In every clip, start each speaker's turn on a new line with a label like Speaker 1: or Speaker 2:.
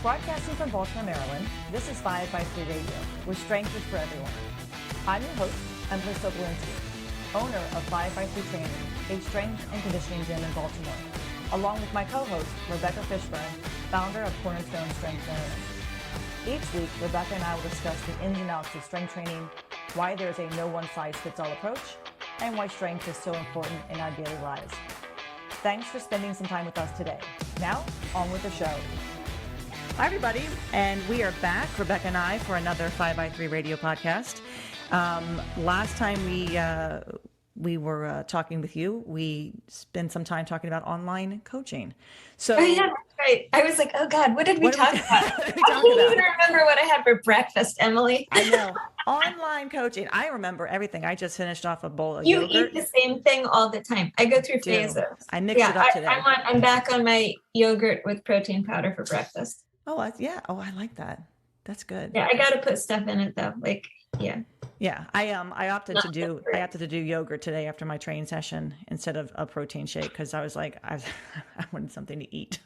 Speaker 1: Broadcasting from Baltimore, Maryland, this is 5x3 Radio, where strength is for everyone. I'm your host, Emily Sobolinski, owner of 5x3 Training, a strength and conditioning gym in Baltimore, along with my co-host, Rebecca Fishburne, founder of Cornerstone Strength Maryland. Each week, Rebecca and I will discuss the ins and outs of strength training, why there's a no one-size-fits-all approach, and why strength is so important in our daily lives. Thanks for spending some time with us today. Now, on with the show. Hi, everybody, and we are back, Rebecca and I, for another 5x3 Radio podcast. Last time we were talking with you, we spent some time talking about online coaching. So,
Speaker 2: oh, yeah, that's right. I was like, oh, God, what did we talk about? I don't even remember what I had for breakfast, Emily.
Speaker 1: I know. Online coaching. I remember everything. I just finished off a bowl of yogurt.
Speaker 2: You eat the same thing all the time. I go through phases.
Speaker 1: I mixed it up today.
Speaker 2: I'm back on my yogurt with protein powder for breakfast.
Speaker 1: Oh, yeah. Oh, I like that. That's good.
Speaker 2: Yeah, I got to put stuff in it though.
Speaker 1: Yeah. I opted to do yogurt today after my training session instead of a protein shake because I was like, I wanted something to eat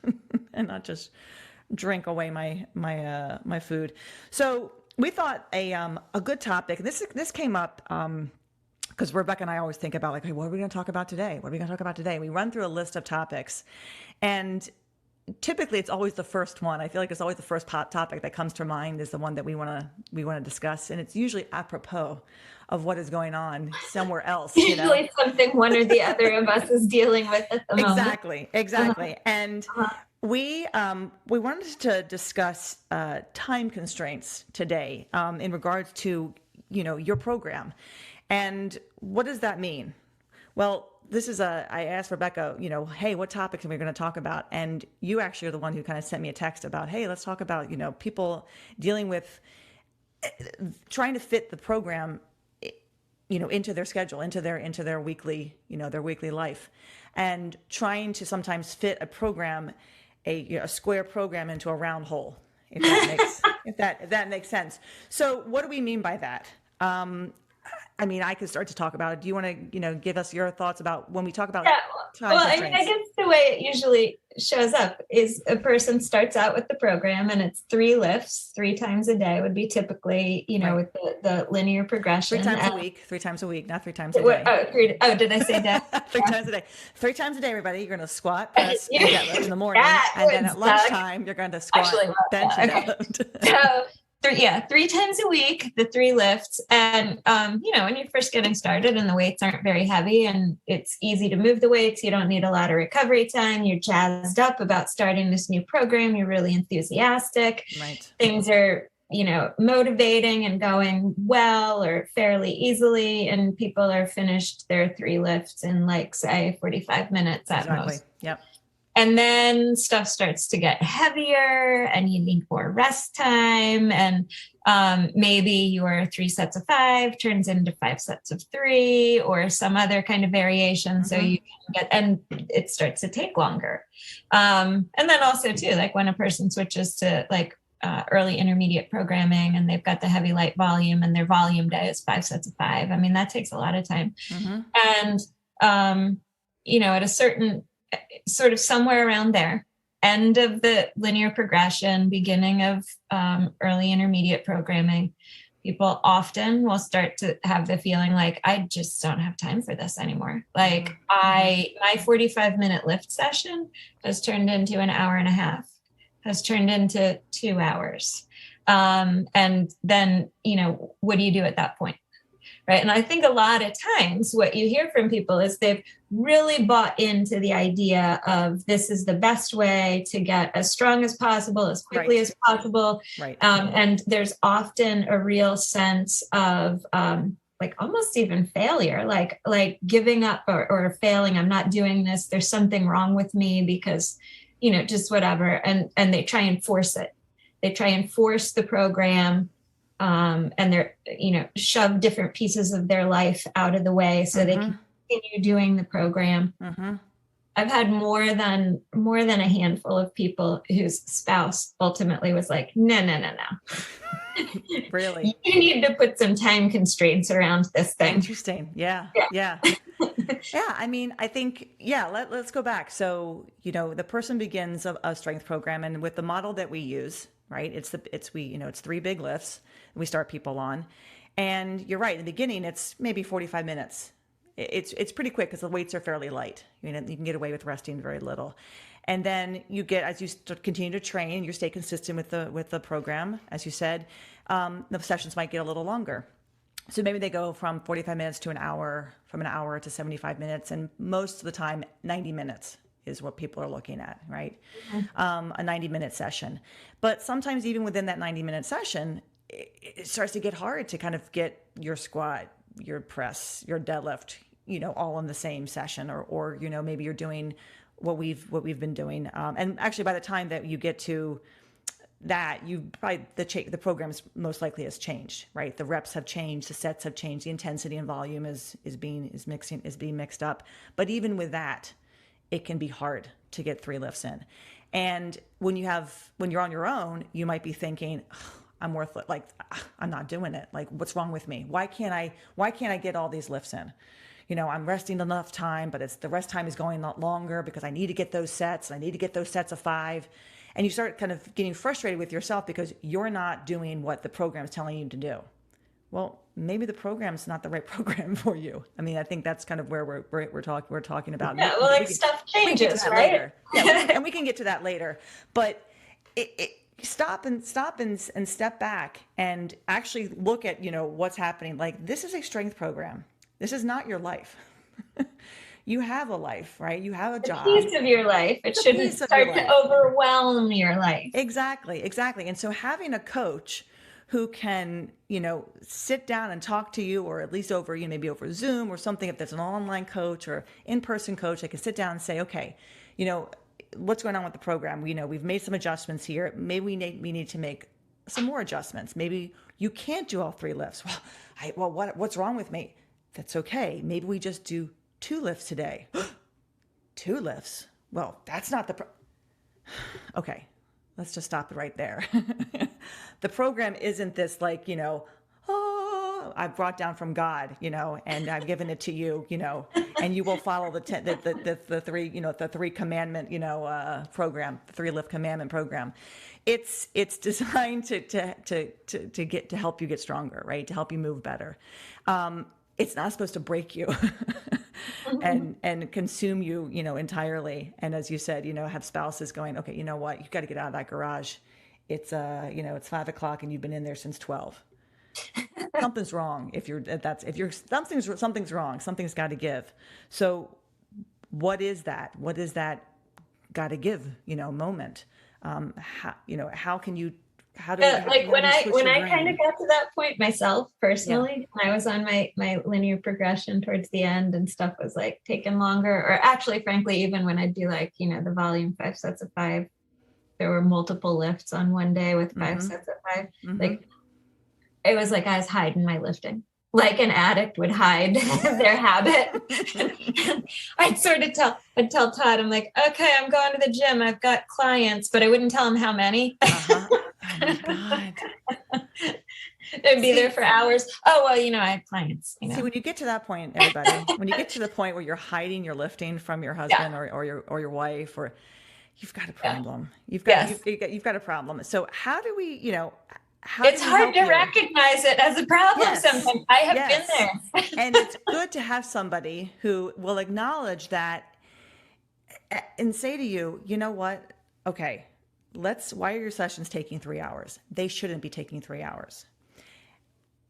Speaker 1: and not just drink away my food. So we thought a good topic. This came up because Rebecca and I always think about like, hey, what are we going to talk about today? What are we going to talk about today? We run through a list of topics, and typically it's always the first one. I feel like it's always the first topic that comes to mind is the one that we want to discuss, and it's usually apropos of what is going on somewhere else.
Speaker 2: Usually something one or the other of us is dealing with at the
Speaker 1: moment. Exactly. And we wanted to discuss time constraints today in regards to your program, and what does that mean? Well, I asked Rebecca, hey, what topics are we going to talk about? And you actually are the one who kind of sent me a text about, hey, let's talk about, people dealing with trying to fit the program, into their schedule, into their weekly, their weekly life, and trying to sometimes fit a program, a square program into a round hole, if that makes sense. So what do we mean by that? I could start to talk about it. Do you want to, give us your thoughts about when we talk about time constraints?
Speaker 2: I guess the way it usually shows up is a person starts out with the program and it's 3 lifts 3 times a day would be typically, right, with the linear progression.
Speaker 1: 3 times a week, not 3 times a day.
Speaker 2: Did I say that?
Speaker 1: 3 times a day. 3 times a day, everybody. You're going to squat, press, and deadlift in the morning. And then at lunchtime, you're going to squat, bench, and deadlift.
Speaker 2: So, 3 times a week, the 3 lifts. And, when you're first getting started and the weights aren't very heavy and it's easy to move the weights, you don't need a lot of recovery time. You're jazzed up about starting this new program. You're really enthusiastic.
Speaker 1: Right.
Speaker 2: Things are, motivating and going well or fairly easily. And people are finished their 3 lifts in say 45 minutes at most.
Speaker 1: Yep.
Speaker 2: And then stuff starts to get heavier and you need more rest time. And maybe your 3 sets of 5 turns into 5 sets of 3 or some other kind of variation. Mm-hmm. So you can and it starts to take longer. And then also too, when a person switches to early intermediate programming and they've got the heavy light volume and their volume day is 5 sets of 5. That takes a lot of time. Mm-hmm. And, at a certain sort of somewhere around there, end of the linear progression, beginning of early intermediate programming, people often will start to have the feeling like, I just don't have time for this anymore. My 45-minute lift session has turned into an hour and a half, has turned into 2 hours. And then, what do you do at that point? Right. And I think a lot of times what you hear from people is they've really bought into the idea of this is the best way to get as strong as possible, as quickly as possible.
Speaker 1: Right.
Speaker 2: And there's often a real sense of almost even failure, like giving up or failing. I'm not doing this. There's something wrong with me because, just whatever. And they try and force it. They try and force the program. And they're, shove different pieces of their life out of the way so they can continue doing the program. Mm-hmm. I've had more than a handful of people whose spouse ultimately was like, no.
Speaker 1: Really?
Speaker 2: You need to put some time constraints around this thing.
Speaker 1: Interesting. Yeah. Yeah, I mean, I think, yeah, let's go back. So, the person begins a strength program, and with the model that we use, right? It's 3 big lifts we start people on. And you're right, in the beginning, it's maybe 45 minutes. It's pretty quick because the weights are fairly light. You can get away with resting very little. And then as you continue to train, you stay consistent with the program, as you said, the sessions might get a little longer. So maybe they go from 45 minutes to an hour, from an hour to 75 minutes. And most of the time, 90 minutes is what people are looking at, right? A 90-minute session. But sometimes even within that 90-minute session, it starts to get hard to kind of get your squat, your press, your deadlift, all in the same session, or maybe you're doing what we've been doing. And actually, by the time that you get to that, the program most likely has changed, right? The reps have changed, the sets have changed, the intensity and volume is being mixed up. But even with that, it can be hard to get 3 lifts in. And when you're on your own, you might be thinking, I'm worthless. Like, I'm not doing it. Like, what's wrong with me? Why can't I get all these lifts in? I'm resting enough time, but the rest time is going a lot longer because I need to get those sets. I need to get those sets of 5. And you start kind of getting frustrated with yourself because you're not doing what the program's telling you to do. Well, maybe the program's not the right program for you. I mean, I think that's kind of where we're talking about.
Speaker 2: Yeah, well, stuff changes, right?
Speaker 1: Later. Yeah, and we can get to that later. But stop and step back and actually look at what's happening. Like, this is a strength program. This is not your life. You have a life, right? You have a job.
Speaker 2: A piece of your life. It shouldn't start to overwhelm your life.
Speaker 1: Exactly. And so having a coach who can, sit down and talk to you, or at least over, maybe over Zoom or something, if there's an online coach or in-person coach, they can sit down and say, okay, what's going on with the program? We've made some adjustments here. Maybe we need to make some more adjustments. Maybe you can't do all 3 lifts. What's wrong with me? That's okay. Maybe we just do 2 lifts today. 2 lifts? Well, that's not okay, let's just stop it right there. The program isn't this like, I brought down from God, and I've given it to you, and you will follow the 3, the 3 commandment, program, the 3 lift commandment program. It's designed to help you get stronger, right? To help you move better. It's not supposed to break you and consume you, entirely. And as you said, have spouses going, okay, you know what? You've got to get out of that garage. It's, it's 5 o'clock and you've been in there since 12. Something's wrong. Something's wrong. Something's got to give. So what is that? What is that got to give, moment? How can you,
Speaker 2: when I kind of got to that point myself personally, when I was on my linear progression towards the end and stuff was like taking longer, or actually, frankly, even when I do the volume 5 sets of 5, there were multiple lifts on one day with 5 sets of 5. Like, it was like I was hiding my lifting, like an addict would hide their habit. I'd tell Todd, I'm like, okay, I'm going to the gym. I've got clients, but I wouldn't tell him how many.
Speaker 1: Oh my God.
Speaker 2: They'd be there for hours. Oh, well, I have clients.
Speaker 1: See, when you get to that point, everybody, when you get to the point where you're hiding your lifting from your husband or your wife, or you've got a problem. You've got a problem. So how do we,
Speaker 2: it's hard to recognize it as a problem sometimes. I have been there.
Speaker 1: And it's good to have somebody who will acknowledge that and say to you, you know what? Okay, why are your sessions taking 3 hours? They shouldn't be taking 3 hours.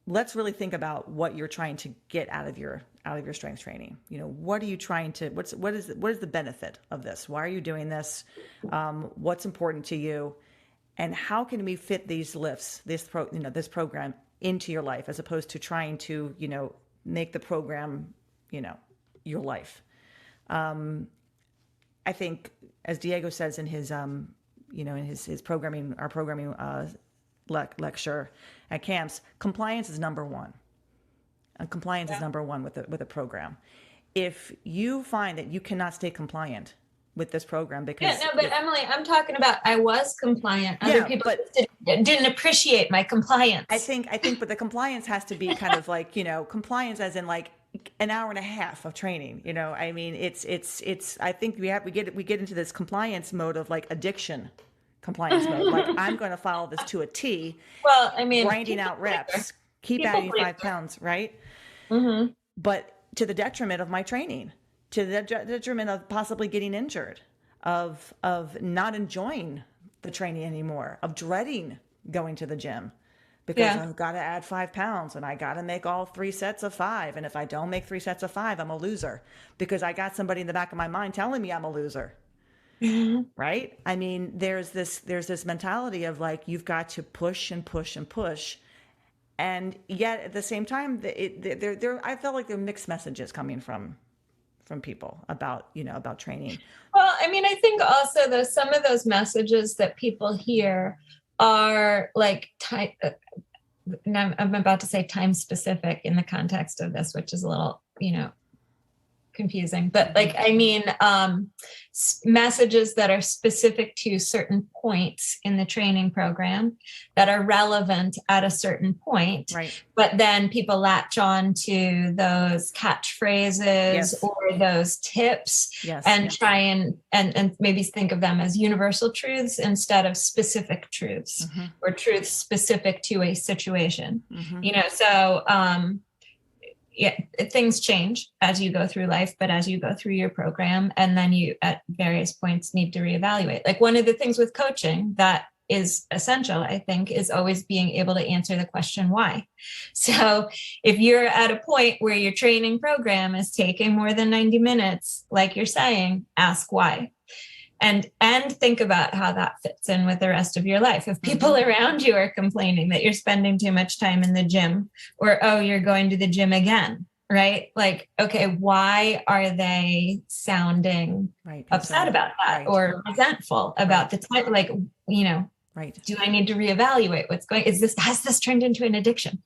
Speaker 1: Let's really think about what you're trying to get out of your strength training. What are you trying to, what is the benefit of this? Why are you doing this? What's important to you? And how can we fit these lifts, this program into your life, as opposed to trying to, make the program, your life? I think, as Diego says in his, in his programming, our programming lecture at camps, compliance is number one. Compliance is number one with a program. If you find that you cannot stay compliant with this program, because
Speaker 2: Emily, I'm talking about I was compliant. Other people didn't appreciate my compliance.
Speaker 1: I think, but the compliance has to be kind of like, compliance as in like, an hour and a half of training. I mean, I think we get into this compliance mode of like addiction compliance mode. Like, I'm going to follow this to a T,
Speaker 2: Well, I mean,
Speaker 1: grinding out reps, keep
Speaker 2: people
Speaker 1: adding 5 pounds, right?
Speaker 2: Mm-hmm.
Speaker 1: But to the detriment of my training, to the detriment of possibly getting injured, of not enjoying the training anymore, of dreading going to the gym because I've got to add 5 pounds and I got to make all 3 sets of 5. And if I don't make 3 sets of 5, I'm a loser because I got somebody in the back of my mind telling me I'm a loser.
Speaker 2: Mm-hmm.
Speaker 1: Right? I mean, there's this mentality of like, you've got to push and push and push. And yet at the same time, I felt like there are mixed messages coming from people about, about training.
Speaker 2: Well, I mean, I think also though some of those messages that people hear are like time. Now I'm about to say time specific in the context of this, which is a little, confusing, but like, I mean, messages that are specific to certain points in the training program that are relevant at a certain point,
Speaker 1: right?
Speaker 2: But then people latch on to those catchphrases or those tips and try and maybe think of them as universal truths instead of specific truths or truths specific to a situation, so, things change as you go through life, but as you go through your program, and then you at various points need to reevaluate. Like one of the things with coaching that is essential, I think, is always being able to answer the question why. So if you're at a point where your training program is taking more than 90 minutes, like you're saying, ask why. And think about how that fits in with the rest of your life. If people around you are complaining that you're spending too much time in the gym, or, oh, you're going to the gym again, right? Like, okay, why are they sounding upset about that or resentful about the time? Like, do I need to reevaluate what's going? Has this turned into an addiction?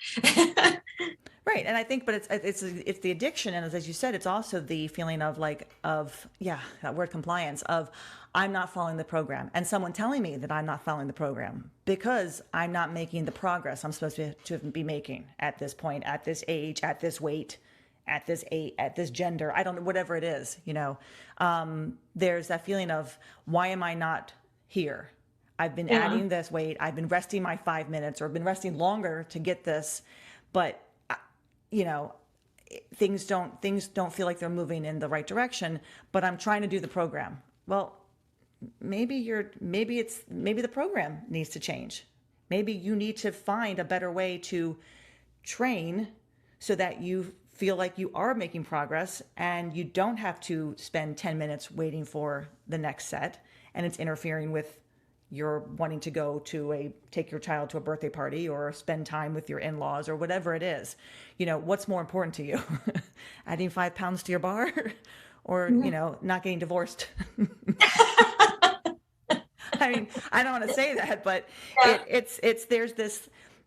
Speaker 1: Right. And I think, but it's the addiction. And as you said, it's also the feeling of that word compliance of I'm not following the program and someone telling me that I'm not following the program because I'm not making the progress I'm supposed to be making at this point, at this age, at this weight, at this gender. I don't know, whatever it is, there's that feeling of why am I not here? I've been adding this weight. I've been resting my 5 minutes or been resting longer to get this, but things don't feel like they're moving in the right direction, but I'm trying to do the program. Well, maybe the program needs to change. Maybe you need to find a better way to train so that you feel like you are making progress and you don't have to spend 10 minutes waiting for the next set and it's interfering with you're wanting to go to take your child to a birthday party or spend time with your in-laws or whatever it is. What's more important to you? Adding 5 pounds to your bar or, not getting divorced? I mean, I don't want to say that, but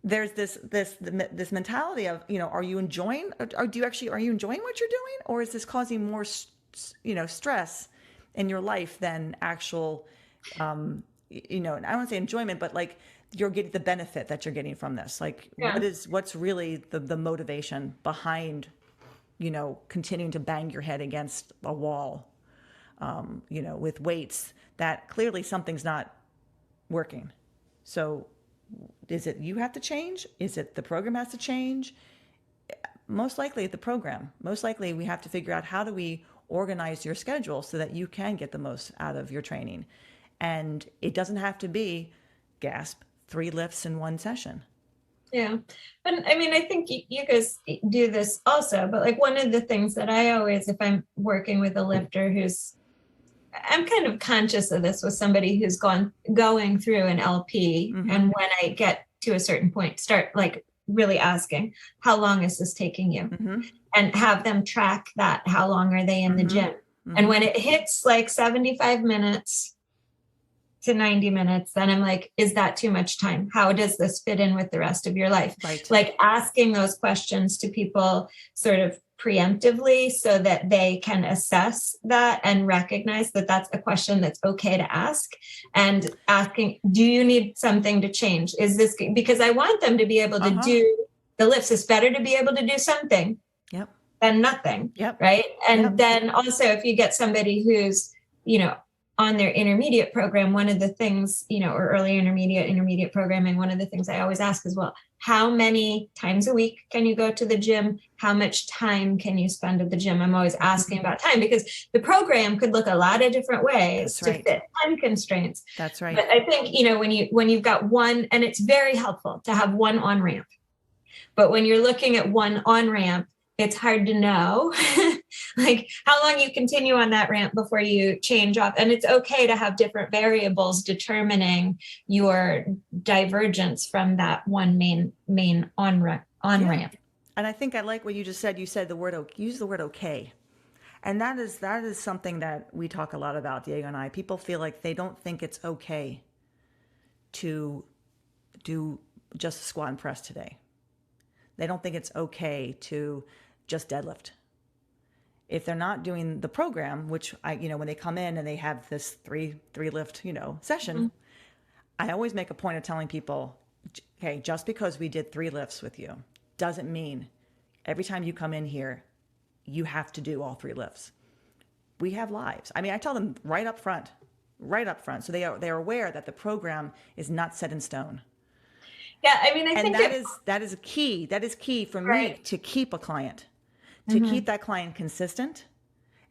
Speaker 1: there's this mentality of, are you enjoying, or are you enjoying what you're doing? Or is this causing more, stress in your life than actual, and I don't want to say enjoyment, but like you're getting the benefit that you're getting from this. Like what's really the motivation behind, continuing to bang your head against a wall, with weights that clearly something's not working. So is it you have to change? Is it the program has to change? Most likely the program. Most likely we have to figure out how do we organize your schedule so that you can get the most out of your training. And it doesn't have to be, 3 lifts in one session.
Speaker 2: Yeah. And I mean, I think you guys do this also, but like one of the things that I always, if I'm working with a lifter I'm kind of conscious of this with somebody who's going through an LP. And when I get to a certain point, start like really asking, how long is this taking you? And have them track that. How long are they in the gym? And when it hits like 75 minutes to 90 minutes, then I'm like, is that too much time? How does this fit in with the rest of your life?
Speaker 1: Right.
Speaker 2: Like asking those questions to people sort of preemptively so that they can assess that and recognize that that's a question that's okay to ask, and asking, do you need something to change? Is this because I want them to be able to do the lifts? It's better to be able to do something.
Speaker 1: Yep.
Speaker 2: than nothing.
Speaker 1: Yep.
Speaker 2: Right. And
Speaker 1: Yep.
Speaker 2: then also if you get somebody who's, on their intermediate program, one of the things, or early intermediate programming, one of the things I always ask is, well, how many times a week can you go to the gym? How much time can you spend at the gym? I'm always asking about time, because the program could look a lot of different ways to fit time constraints.
Speaker 1: That's right.
Speaker 2: But I think, when you've got one, and it's very helpful to have one on ramp, but when you're looking at one on ramp, it's hard to know like how long you continue on that ramp before you change off. And it's okay to have different variables determining your divergence from that one main on ramp.
Speaker 1: And I think I like what you just said. You said use the word okay. And that is something that we talk a lot about, Diego and I. People feel like they don't think it's okay to do just a squat and press today. They don't think it's okay to just deadlift. If they're not doing the program, which when they come in and they have this three lift, session, mm-hmm. I always make a point of telling people, okay, just because we did 3 lifts with you doesn't mean every time you come in here, you have to do all 3 lifts. We have lives. I tell them right up front. So they're aware that the program is not set in stone.
Speaker 2: Yeah. I think
Speaker 1: that is key. That is key for
Speaker 2: right.
Speaker 1: me to keep a client. To mm-hmm. keep that client consistent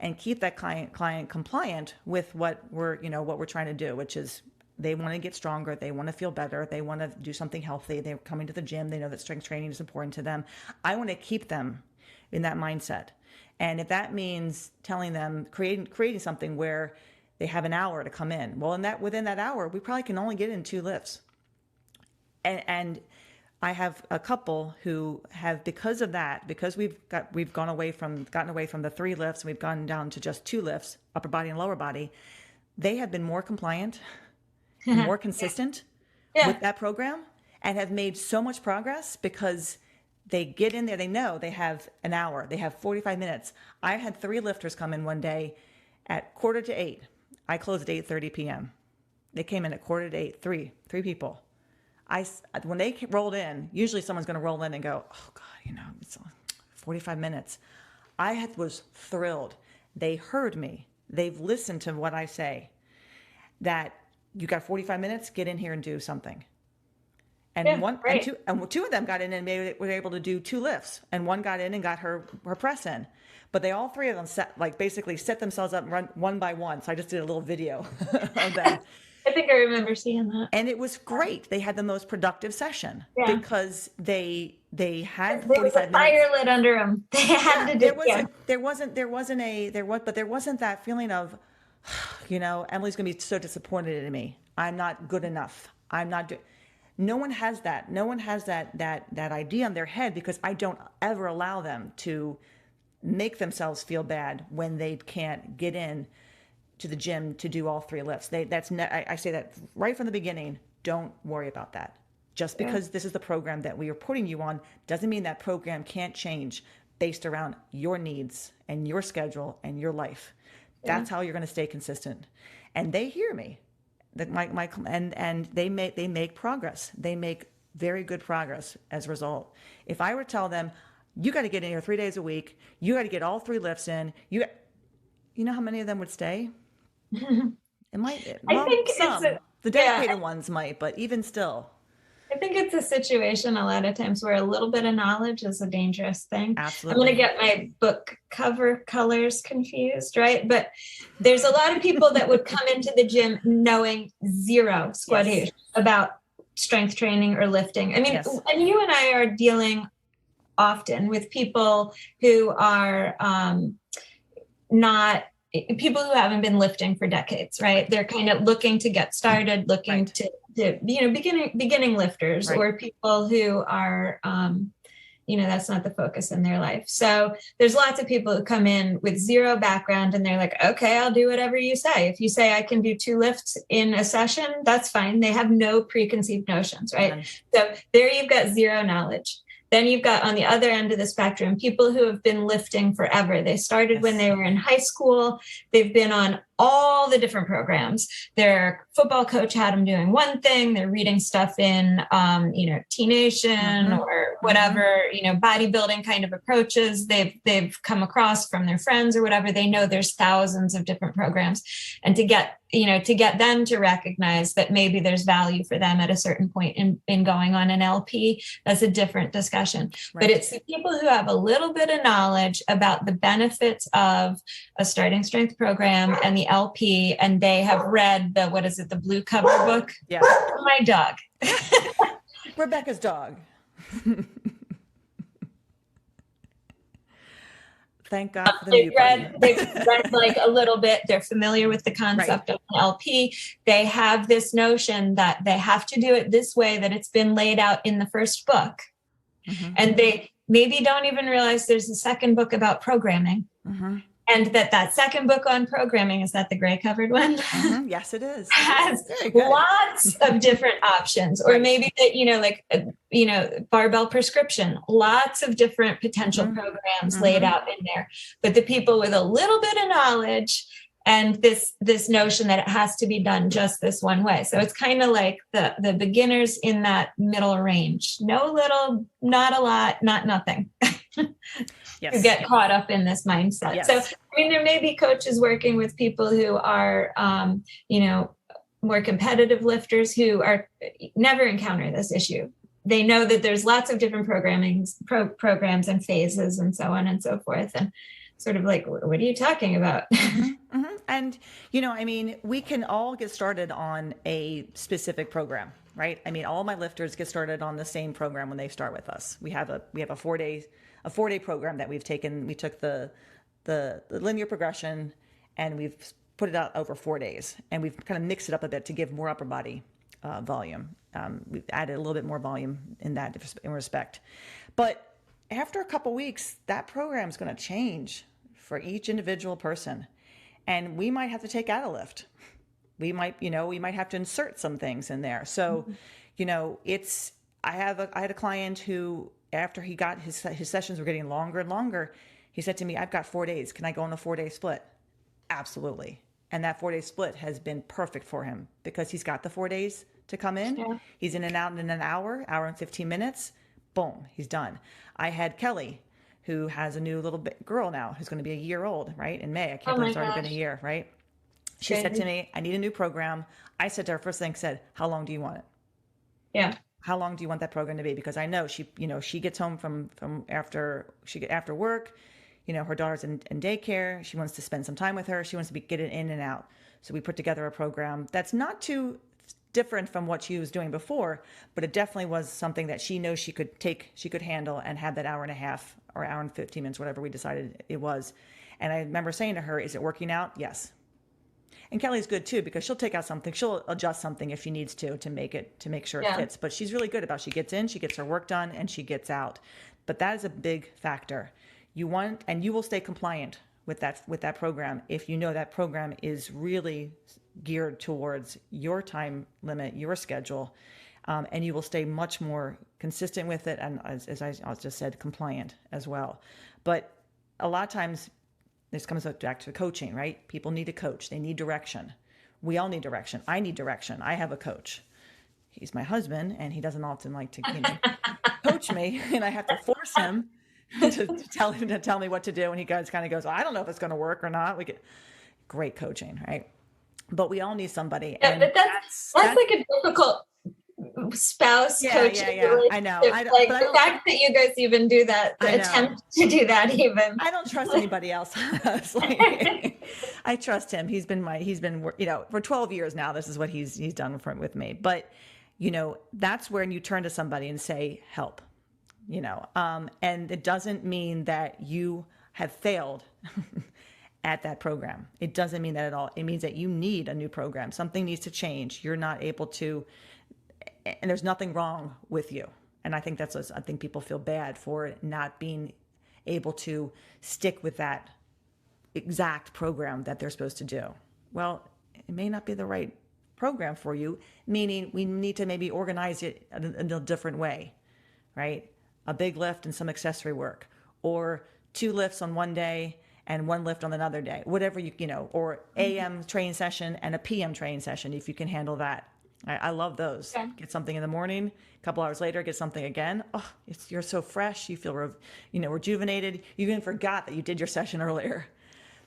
Speaker 1: and keep that client compliant with what we're trying to do, which is they want to get stronger. They want to feel better. They want to do something healthy. They're coming to the gym. They know that strength training is important to them. I want to keep them in that mindset. And if that means telling them, creating something where they have an hour to come in, well, within that hour, we probably can only get in 2 lifts. And I have a couple who have, because of that, because we've gotten away from the 3 lifts, and we've gone down to just 2 lifts, upper body and lower body. They have been more compliant, more consistent with that program, and have made so much progress because they get in there. They know they have an hour. They have 45 minutes. I had 3 lifters come in one day at 7:45. I closed at 8:30 p.m. They came in at 7:45, 3 people. When they rolled in, usually someone's going to roll in and go, oh God, it's 45 minutes. I was thrilled. They heard me. They've listened to what I say, that you got 45 minutes, get in here and do something. And two of them got in and were able to do 2 lifts, and one got in and got her press in. But they all 3 of them basically set themselves up and run one by one. So I just did a little video of them.
Speaker 2: I think I remember seeing that.
Speaker 1: And it was great. They had the most productive session because they had 45
Speaker 2: minutes. Fire lit under them. They had to do it.
Speaker 1: There wasn't that feeling of, Emily's going to be so disappointed in me. I'm not good enough. No one has that. No one has that idea in their head, because I don't ever allow them to make themselves feel bad when they can't get in to the gym to do all 3 lifts. I say that right from the beginning. Don't worry about that. Just because this is the program that we are putting you on doesn't mean that program can't change based around your needs and your schedule and your life. That's how you're going to stay consistent. And they hear me. That and they make progress. They make very good progress as a result. If I were to tell them, you got to get in here 3 days a week, you got to get all 3 lifts in, you know how many of them would stay? It might. Well, I think the dedicated ones might, but even still.
Speaker 2: I think it's a situation a lot of times where a little bit of knowledge is a dangerous thing.
Speaker 1: Absolutely.
Speaker 2: I'm going to get my book cover colors confused, right? But there's a lot of people that would come into the gym knowing zero squat about strength training or lifting. And you and I are dealing often with people who are not people who haven't been lifting for decades, right? They're kind of looking to get started, looking to beginning lifters, or people who are, that's not the focus in their life. So there's lots of people who come in with zero background and they're like, okay, I'll do whatever you say. If you say I can do 2 lifts in a session, that's fine. They have no preconceived notions, right? Mm-hmm. So there you've got zero knowledge. Then you've got on the other end of the spectrum, people who have been lifting forever. They started when they were in high school. They've been on all the different programs. Their football coach had them doing one thing. They're reading stuff in, T Nation or whatever, bodybuilding kind of approaches they've come across from their friends or whatever. They know there's thousands of different programs, and to get them to recognize that maybe there's value for them at a certain point in going on an LP, that's a different discussion. Right. But it's the people who have a little bit of knowledge about the benefits of a starting strength program and the LP, and they have read the blue cover book.
Speaker 1: Yeah.
Speaker 2: My dog.
Speaker 1: Rebecca's dog. Thank God for the
Speaker 2: they've read like a little bit. They're familiar with the concept of an LP. They have this notion that they have to do it this way, that it's been laid out in the first book. And they maybe don't even realize there's a second book about programming. And that second book on programming, is that the gray covered one?
Speaker 1: Yes, it is.
Speaker 2: Has lots of different options. Or maybe that, barbell prescription, lots of different potential programs laid out in there. But the people with a little bit of knowledge and this notion that it has to be done just this one way. So it's kind of like the beginners in that middle range. No little, not a lot, not nothing.
Speaker 1: Yes.
Speaker 2: Who get caught up in this mindset.
Speaker 1: Yes.
Speaker 2: So, there may be coaches working with people who are, more competitive lifters who are never encounter this issue. They know that there's lots of different programs and phases and so on and so forth. And sort of like, what are you talking about?
Speaker 1: And, we can all get started on a specific program, right? All my lifters get started on the same program when they start with us. We have a 4-day program that we've taken. We took the linear progression and we've put it out over 4 days, and we've kind of mixed it up a bit to give more upper body volume. We've added a little bit more volume in respect. But after a couple weeks, that program is going to change for each individual person. And we might have to take out a lift. We might have to insert some things in there. So, I had a client who, after he got his sessions were getting longer and longer, he said to me, I've got 4 days. Can I go on a 4-day split? Absolutely. And that 4-day split has been perfect for him because he's got the 4 days to come in. Yeah. He's in and out in an hour and 15 minutes. Boom, he's done. I had Kelly, who has a new little girl now who's going to be a year old, right? In May. I can't believe it's already been a year, right? She said to me, I need a new program. I said to her, first thing said, how long do you want it?
Speaker 2: Yeah.
Speaker 1: How long do you want that program to be? Because I know she gets home from after work, her daughter's in daycare. She wants to spend some time with her. She wants to get it in and out. So we put together a program that's not too different from what she was doing before, but it definitely was something that she knows she could handle and have that hour and a half or hour and 15 minutes, whatever we decided it was. And I remember saying to her, is it working out? Yes. And Kelly's good too, because she'll take out something, she'll adjust something if she needs to make sure it fits. But she's really good about, she gets in, she gets her work done, and she gets out. But that is a big factor. You will stay compliant with that program if you know that program is really geared towards your time limit, your schedule, and you will stay much more consistent with it, and as I just said, compliant as well. But a lot of times, this comes back to coaching, right? People need a coach. They need direction. We all need direction. I need direction. I have a coach. He's my husband, and he doesn't often like to coach me, and I have to force him to tell me what to do. And he kind of goes, well, I don't know if it's going to work or not. We get great coaching, right? But we all need somebody.
Speaker 2: Yeah, but that's like a difficult spouse coaching relationship.
Speaker 1: I know.
Speaker 2: The fact that you guys even do that, attempt to do that even.
Speaker 1: I don't trust anybody else. I trust him. He's been for 12 years now. This is what he's done with me. But that's where you turn to somebody and say, help. And it doesn't mean that you have failed at that program. It doesn't mean that at all. It means that you need a new program. Something needs to change. You're not able to, and there's nothing wrong with you. And I think I think people feel bad for not being able to stick with that exact program that they're supposed to do. Well, it may not be the right program for you, meaning we need to maybe organize it in a different way, right? A big lift and some accessory work, or 2 lifts on one day and one lift on another day, whatever or AM training session and a PM training session, if you can handle that. I love those.
Speaker 2: Okay.
Speaker 1: Get something in the morning, a couple hours later, get something again. Oh, you're so fresh. You feel, rejuvenated. You even forgot that you did your session earlier.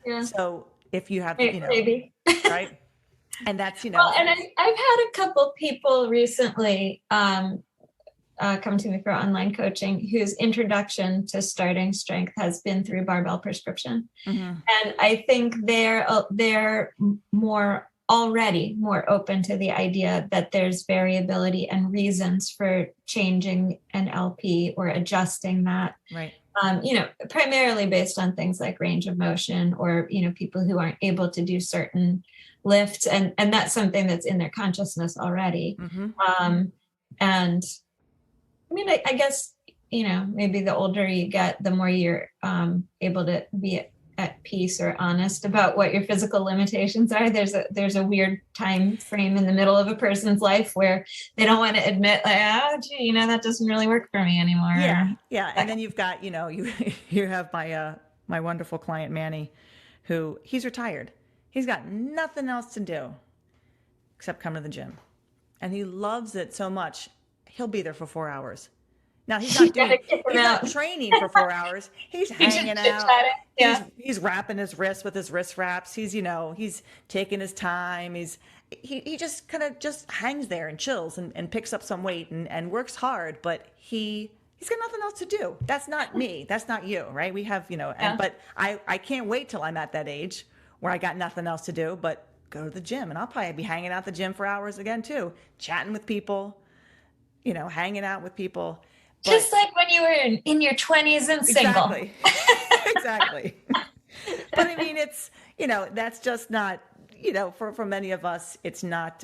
Speaker 2: Yeah.
Speaker 1: So if you have,
Speaker 2: Maybe.
Speaker 1: right. And that's,
Speaker 2: Well, and I've had a couple people recently come to me for online coaching whose introduction to starting strength has been through barbell prescription.
Speaker 1: Mm-hmm.
Speaker 2: And I think they're already more open to the idea that there's variability and reasons for changing an LP or adjusting that.
Speaker 1: Right.
Speaker 2: Primarily based on things like range of motion or, people who aren't able to do certain lifts. And that's something that's in their consciousness already.
Speaker 1: Mm-hmm.
Speaker 2: And I mean, I guess, maybe the older you get, the more you're able to be at peace or honest about what your physical limitations are. There's a weird time frame in the middle of a person's life where they don't want to admit, like, that doesn't really work for me anymore.
Speaker 1: Yeah. And then you've got, you have my wonderful client Manny, who he's retired. He's got nothing else to do except come to the gym, and he loves it so much. He'll be there for 4 hours. Now he's not training for 4 hours. He's hanging out.
Speaker 2: Yeah.
Speaker 1: He's wrapping his wrists with his wrist wraps. He's taking his time. He just kind of just hangs there and chills and picks up some weight and works hard, but he's got nothing else to do. That's not me. That's not you, right? We have, but I can't wait till I'm at that age where I got nothing else to do but go to the gym, and I'll probably be hanging out the gym for hours again too, chatting with people, hanging out with people.
Speaker 2: Just like when you were in your 20s and single.
Speaker 1: Exactly. But I mean, it's, that's just not, for many of us, it's not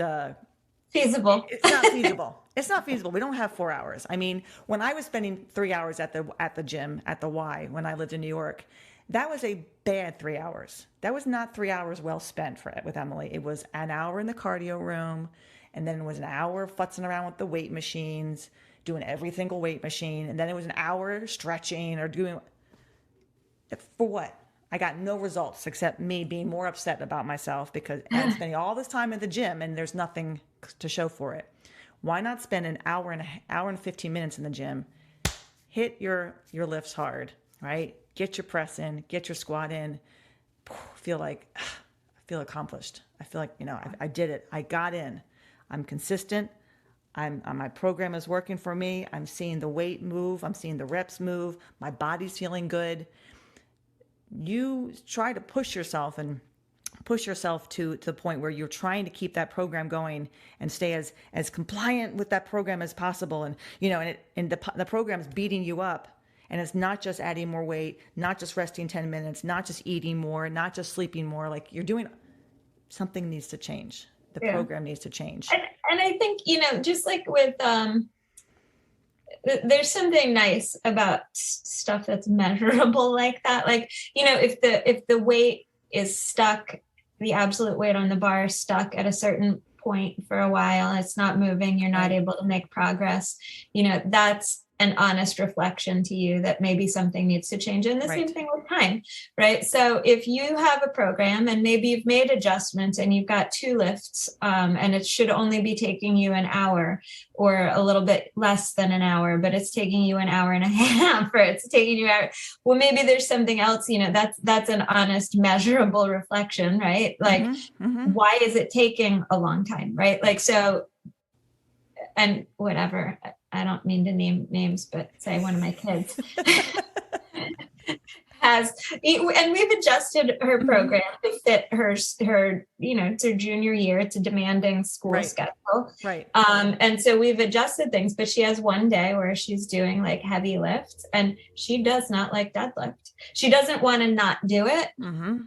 Speaker 2: feasible.
Speaker 1: It's not feasible. It's not feasible. We don't have 4 hours. I mean, when I was spending 3 hours at the gym, at the Y, when I lived in New York, that was a bad 3 hours. That was not 3 hours well spent with Emily. It was an hour in the cardio room, and then it was an hour futzing around with the weight machines, doing every single weight machine, and then it was an hour stretching or doing, for what? I got no results except me being more upset about myself because I'm spending all this time at the gym and there's nothing to show for it. Why not spend an hour and 15 minutes in the gym, hit your lifts hard, right? Get your press in, get your squat in, I feel accomplished. I feel like, I did it. I got in. I'm consistent. My program is working for me. I'm seeing the weight move. I'm seeing the reps move. My body's feeling good. You try to push yourself to the point where you're trying to keep that program going and stay as compliant with that program as possible. And, the program's beating you up, and it's not just adding more weight, not just resting 10 minutes, not just eating more, not just sleeping more. Like you're doing, something needs to change. The program needs to change.
Speaker 2: And I think, just like with, there's something nice about stuff that's measurable like that. Like, if the weight is stuck, the absolute weight on the bar is stuck at a certain point for a while, it's not moving, you're not able to make progress, that's an honest reflection to you that maybe something needs to change. And the same thing with time, right? So if you have a program and maybe you've made adjustments and you've got 2 lifts and it should only be taking you an hour or a little bit less than an hour, but it's taking you an hour and a half, or it's taking you an hour. Well, maybe there's something else, that's an honest, measurable reflection, right? Like, why is it taking a long time, right? Like, so, and whatever, I don't mean to name names, but say one of my kids and we've adjusted her program to fit her, it's her junior year. It's a demanding school schedule.
Speaker 1: Right.
Speaker 2: And so we've adjusted things, but she has one day where she's doing like heavy lifts and she does not like deadlift. She doesn't want to not do it. Mm-hmm.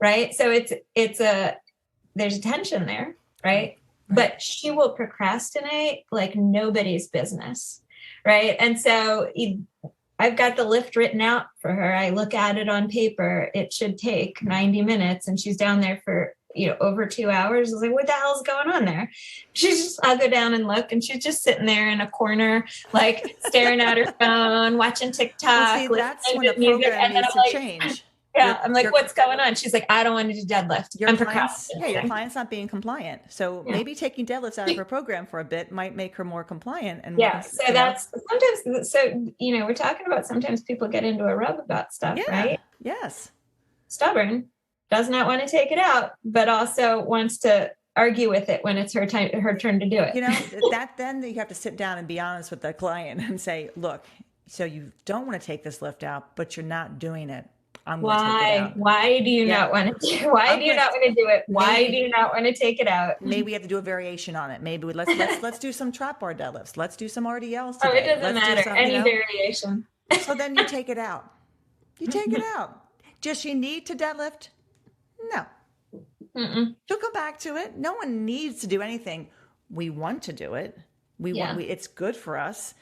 Speaker 2: Right. So there's a tension there. Right. But she will procrastinate like nobody's business. Right. And so I've got the lift written out for her. I look at it on paper. It should take 90 minutes. And she's down there for, over 2 hours. I was like, what the hell's going on there? I'll go down and look. And she's just sitting there in a corner, like staring at her phone, watching TikTok.
Speaker 1: Well, see, that's when the program needs to change.
Speaker 2: Yeah. I'm like, what's going on? She's like, I don't want to do deadlift. I'm
Speaker 1: your
Speaker 2: procrastinating.
Speaker 1: client's not being compliant. So
Speaker 2: Yeah.
Speaker 1: maybe taking deadlifts out of her program for a bit might make her more compliant and more,
Speaker 2: Yeah. So that's sometimes, so, we're talking about sometimes people get into a rub about stuff,
Speaker 1: yeah,
Speaker 2: right?
Speaker 1: yes.
Speaker 2: Stubborn, does not want to take it out, but also wants to argue with it when it's her turn to do it.
Speaker 1: Then you have to sit down and be honest with the client and say, look, so you don't want to take this lift out, but you're not doing it. I'm going to take it out.
Speaker 2: Why do you not want to do? Why do you not want to do it? Why do you not want to take it out?
Speaker 1: Maybe we have to do a variation on it. Maybe let's do some trap bar deadlifts. Let's do some RDLs today.
Speaker 2: Oh, it doesn't matter. Any variation.
Speaker 1: So then you take it out. You take it out. Does she need to deadlift? No. She'll come back to it. No one needs to do anything. We want to do it. It's good for us.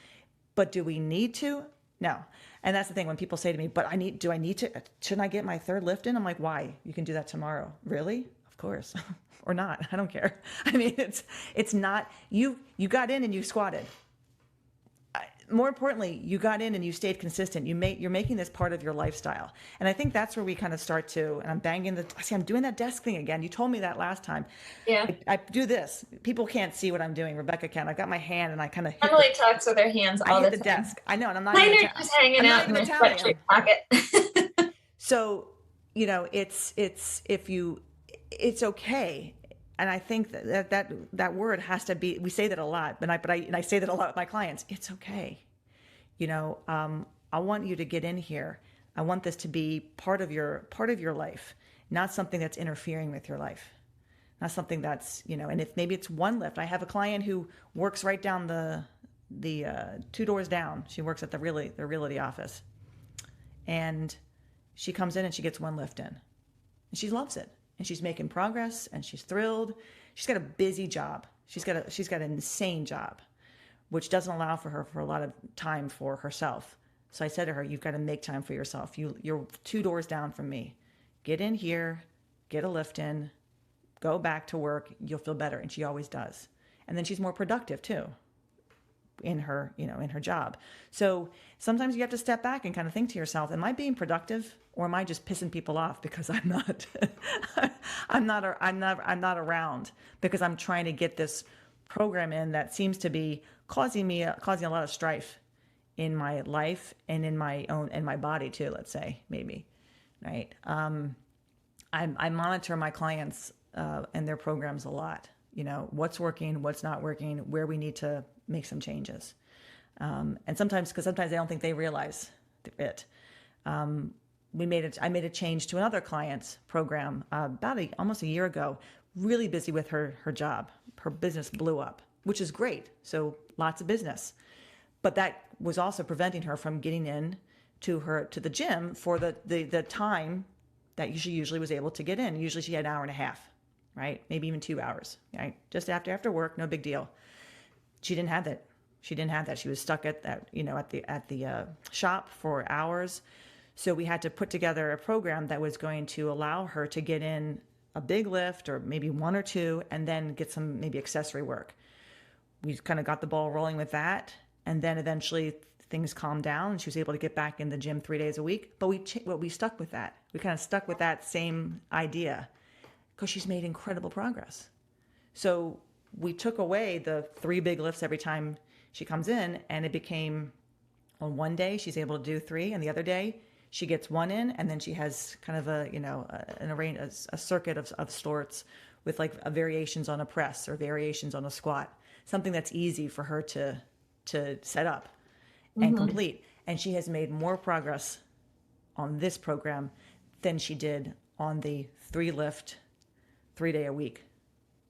Speaker 1: But do we need to? No. And that's the thing when people say to me, do I need to, shouldn't I get my third lift in? I'm like, why? You can do that tomorrow. Really? Of course. Or not. I don't care. I mean, it's not, you got in and you squatted. More importantly, you got in and you stayed consistent. You're making this part of your lifestyle. And I think that's where we kind of start to, and I'm doing that desk thing again. You told me that last time.
Speaker 2: Yeah.
Speaker 1: I do this. People can't see what I'm doing. Rebecca can. I've got my hand and I kind of
Speaker 2: Emily talks with her hands all the time.
Speaker 1: desk. I know. And I'm not
Speaker 2: even just hanging out in the sweatshirt pocket.
Speaker 1: So, it's okay. And I think that word has to be, we say that a lot, and I say that a lot with my clients. It's okay. I want you to get in here. I want this to be part of your life, not something that's interfering with your life. Not something that's, and if maybe it's one lift. I have a client who works right down the 2 doors down. She works at the realty office. And she comes in and she gets one lift in. And she loves it. And she's making progress and she's thrilled. She's got a busy job. She's got an insane job, which doesn't allow for her for a lot of time for herself. So I said to her, you've got to make time for yourself. You're 2 doors down from me. Get in here, get a lift in, go back to work. You'll feel better. And she always does. And then she's more productive too in her job. So sometimes you have to step back and kind of think to yourself, am I being productive or am I just pissing people off because I'm not, I'm not around because I'm trying to get this program in that seems to be causing a lot of strife in my life and in my body too, let's say, maybe. Right. I monitor my clients, and their programs a lot, what's working, what's not working, where we need to make some changes. And sometimes I don't think they realize it. I made a change to another client's program almost a year ago, really busy with her job. Her business blew up, which is great. So lots of business, but that was also preventing her from getting in to the gym for the time that she usually was able to get in. Usually she had an hour and a half, right? Maybe even 2 hours, right? Just after work, no big deal. She didn't have that. She was stuck at that, at the shop for hours. So we had to put together a program that was going to allow her to get in a big lift or maybe 1 or 2, and then get some maybe accessory work. We kind of got the ball rolling with that. And then eventually things calmed down and she was able to get back in the gym 3 days a week. But we stuck with that. We kind of stuck with that same idea because she's made incredible progress. So we took away the 3 big lifts every time she comes in, and it became on one day she's able to do 3, and the other day she gets 1 in, and then she has kind of a circuit of sorts with like variations on a press or variations on a squat, something that's easy for her to set up and complete. And she has made more progress on this program than she did on the 3 lift, 3 day a week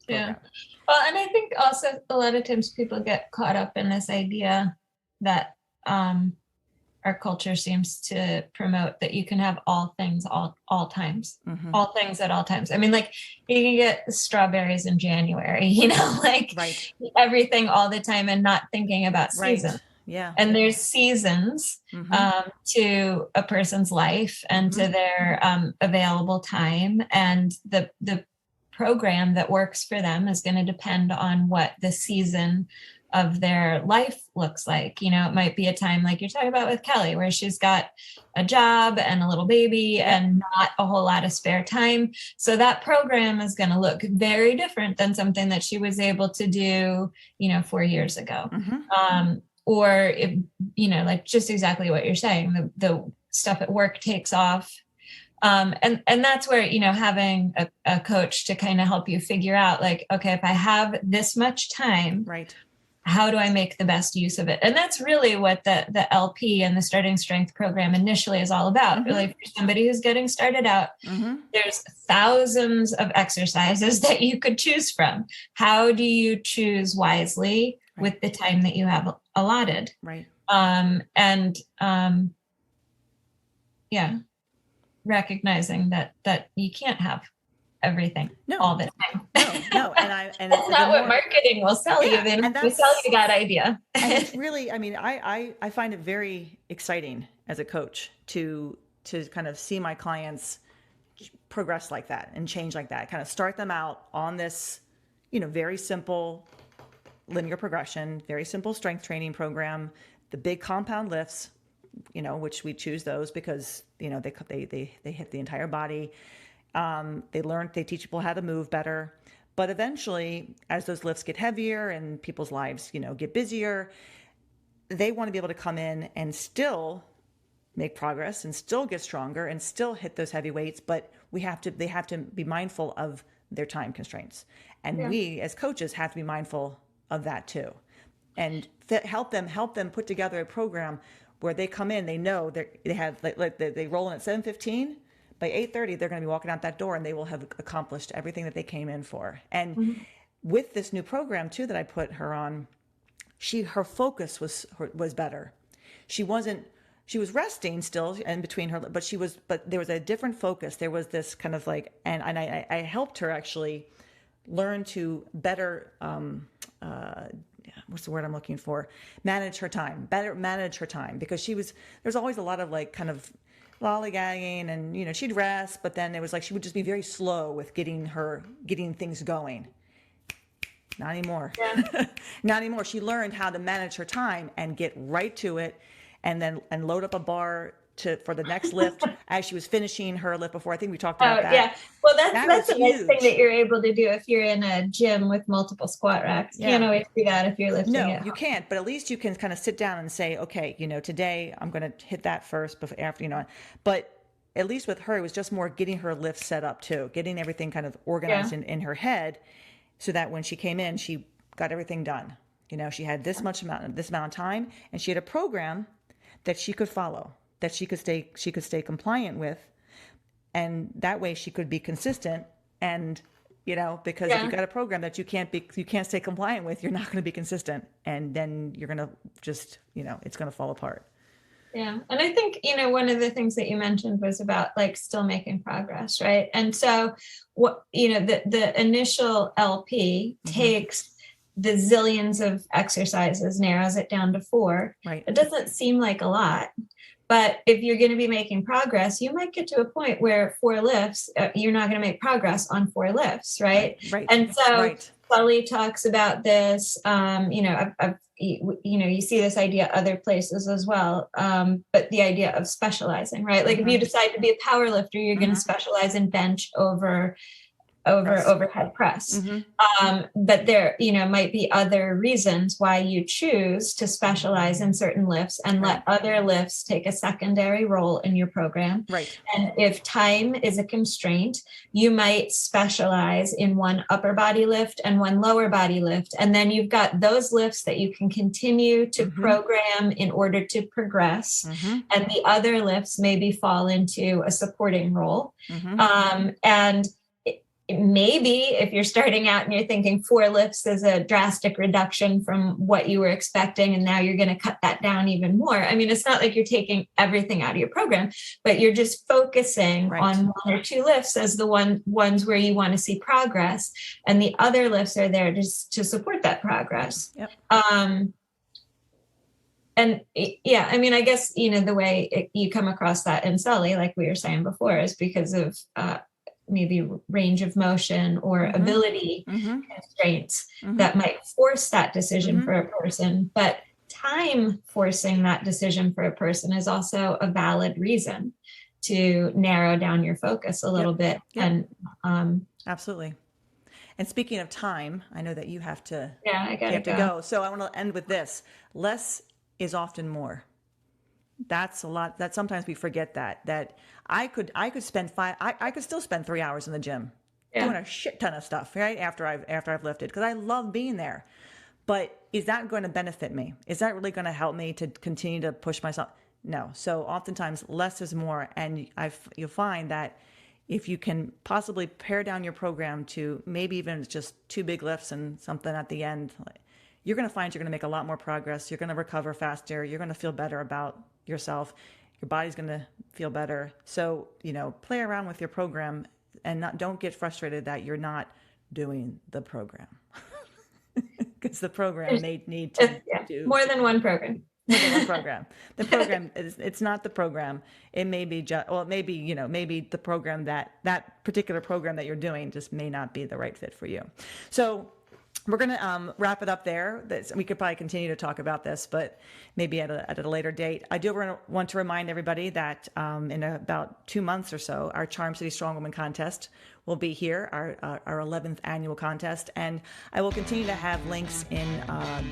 Speaker 1: program.
Speaker 2: Yeah. Well, and I think also a lot of times people get caught up in this idea that our culture seems to promote that you can have all things all times, all things at all times. I mean, like you can get strawberries in January, like
Speaker 1: right.
Speaker 2: Everything all the time and not thinking about season.
Speaker 1: Right. Yeah.
Speaker 2: And there's seasons to a person's life and to their available time, and the program that works for them is going to depend on what the season of their life looks like. It might be a time like you're talking about with Kelly, where she's got a job and a little baby and not a whole lot of spare time. So that program is going to look very different than something that she was able to do, 4 years ago. Or if, like just exactly what you're saying, the stuff at work takes off. And that's where, having a coach to kind of help you figure out like, okay, if I have this much time,
Speaker 1: right,
Speaker 2: how do I make the best use of it? And that's really what the LP and the Starting Strength program initially is all about. Really, for somebody who's getting started out, there's thousands of exercises that you could choose from. How do you choose wisely with the time that you have allotted?
Speaker 1: Right.
Speaker 2: Recognizing that you can't have everything all the time.
Speaker 1: No. And
Speaker 2: that's not what marketing will sell you. They will sell you that idea.
Speaker 1: And it's really, I find it very exciting as a coach to kind of see my clients progress like that and change like that, kind of start them out on this, very simple linear progression, very simple strength training program, the big compound lifts, which we choose those because, they hit the entire body. They teach people how to move better. But eventually, as those lifts get heavier and people's lives, get busier, they want to be able to come in and still make progress and still get stronger and still hit those heavy weights. But they have to be mindful of their time constraints. And we as coaches have to be mindful of that too. And help them put together a program where they come in, they know they roll in at 7:15. By 8:30, they're going to be walking out that door and they will have accomplished everything that they came in for. And with this new program too, that I put her on, her focus was better. She was resting still in between her, but there was a different focus. There was this kind of like, and I helped her actually learn to better, what's the word I'm looking for? Better manage her time, because there's always a lot of like kind of lollygagging and, she'd rest, but then it was like, she would just be very slow with getting things going. Not anymore. Not anymore. She learned how to manage her time and get right to it and load up a bar for the next lift as she was finishing her lift before. I think we talked about that.
Speaker 2: Yeah. Well, that's a nice thing that you're able to do if you're in a gym with multiple squat racks. You can't always do that if you're lifting.
Speaker 1: No, you can't. But at least you can kind of sit down and say, okay, today I'm going to hit that first before after, But at least with her, it was just more getting her lift set up too, getting everything kind of organized in her head, so that when she came in, she got everything done. She had this amount of time, and she had a program that she could follow, that she could stay compliant with, and that way she could be consistent. And because if you got a program that you can't stay compliant with, you're not going to be consistent, and then you're going to just it's going to fall apart.
Speaker 2: Yeah. And I think, one of the things that you mentioned was about like still making progress, right? And so what, the initial LP takes the zillions of exercises, narrows it down to 4.
Speaker 1: Right.
Speaker 2: It doesn't seem like a lot, but if you're going to be making progress, you might get to a point where 4 lifts, you're not going to make progress on 4 lifts. Right. And so Sully talks about this, you see this idea other places as well. But the idea of specializing, right? Like if you decide to be a power lifter, you're going to specialize in bench over overhead press. But there, might be other reasons why you choose to specialize in certain lifts and let other lifts take a secondary role in your program.
Speaker 1: Right.
Speaker 2: And if time is a constraint, you might specialize in one upper body lift and one lower body lift. And then you've got those lifts that you can continue to program in order to progress. And the other lifts maybe fall into a supporting role. And maybe if you're starting out and you're thinking 4 lifts is a drastic reduction from what you were expecting, and now you're going to cut that down even more. I mean, it's not like you're taking everything out of your program, but you're just focusing on 1 or 2 lifts as the ones where you want to see progress. And the other lifts are there just to support that progress.
Speaker 1: Yep.
Speaker 2: And yeah, I mean, I guess, the way you come across that in Sully, like we were saying before, is because of, maybe range of motion or ability constraints that might force that decision for a person. But time forcing that decision for a person is also a valid reason to narrow down your focus a little bit.
Speaker 1: And absolutely. And speaking of time, I know that you have to go. So I want to end with this. Less is often more. That's a lot. That sometimes we forget that I could spend I could still spend 3 hours in the gym doing a shit ton of stuff, right? After I've lifted, because I love being there. But is that going to benefit me? Is that really going to help me to continue to push myself? No. So oftentimes less is more. And you'll find that if you can possibly pare down your program to maybe even just 2 big lifts and something at the end, you're going to find you're going to make a lot more progress. You're going to recover faster. You're going to feel better about yourself. Your body's going to feel better. So, play around with your program and don't get frustrated that you're not doing the program. Because the program may need to do
Speaker 2: more than one program.
Speaker 1: The program it's not the program. It may be maybe the program that particular program that you're doing just may not be the right fit for you. So we're going to wrap it up there. We could probably continue to talk about this, but maybe at a later date. I do want to remind everybody that in about 2 months or so, our Charm City Strong Woman contest will be here, our 11th annual contest. And I will continue to have links in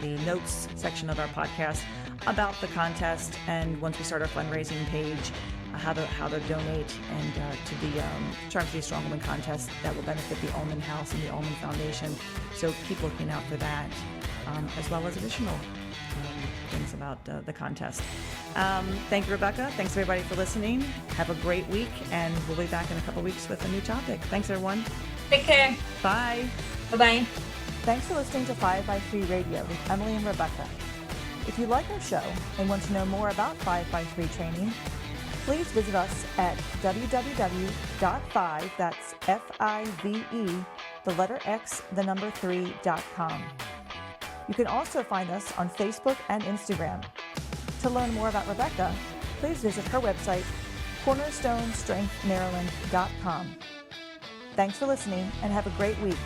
Speaker 1: the notes section of our podcast about the contest. And once we start our fundraising page, how to donate and to the Charm City Strong Woman contest that will benefit the Ullman House and the Ullman Foundation. So keep looking out for that, as well as additional things about the contest. Thank you, Rebecca. Thanks, everybody, for listening. Have a great week, and we'll be back in a couple weeks with a new topic. Thanks, everyone.
Speaker 2: Take care.
Speaker 1: Bye.
Speaker 2: Bye-bye.
Speaker 1: Thanks for listening to 5x3 Radio with Emily and Rebecca. If you like our show and want to know more about 5x3 training, please visit us at www.5, that's F-I-V-E, the letter X, the number 3.com. You can also find us on Facebook and Instagram. To learn more about Rebecca, please visit her website, cornerstonestrengthmaryland.com. Thanks for listening and have a great week.